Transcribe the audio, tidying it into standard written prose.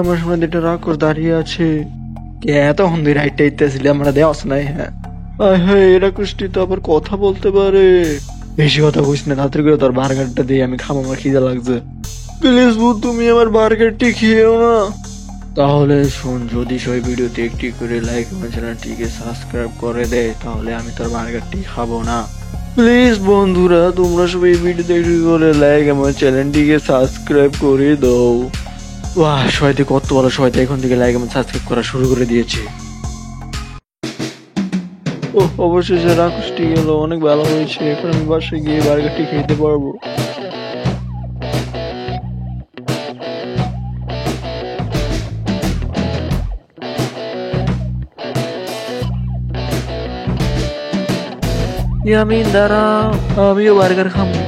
আমার সময় এটা রাক্ষস দাঁড়িয়ে আছে। কে এতক্ষণ ধরে হাইটে আইতেছিলি, আমরা দেওয়াস নাই? হ্যাঁ হ্যাঁ, এরা কুষ্টি তো আবার কথা বলতে পারে। বেশি কথা কইস না, রাত্রি করে তোর বার্গারটা দিয়ে আমি খাবো, আমার খিদে লাগছে। প্লিজ বউ, তুমি আমার বার্গারটি খেয়েও না। তাহলে শোন, যদি সবাই ভিডিওতে একটি করে লাইক এবং চ্যানেলটিকে সাবস্ক্রাইব করে দেয়, তাহলে আমি তোর বার্গারটি খাবো না। প্লিজ বন্ধুরা, তোমরা সবাই ভিডিওতে একটি করে লাইক এবং চ্যানেলটিকে সাবস্ক্রাইব করে দাও। বাহ, সবাই কত ভালো, সবাই এখন থেকে লাইক এবং সাবস্ক্রাইব করা শুরু করে দিয়েছে। ও, অবশেষে রাক্ষসটি গেল, অনেক ভালো হয়েছে। এখন আমি বাসায় গিয়ে বার্গারটি খেতে পারবো। ইয়ামিন দাঁড়া, আমিও বার্গার খাবো।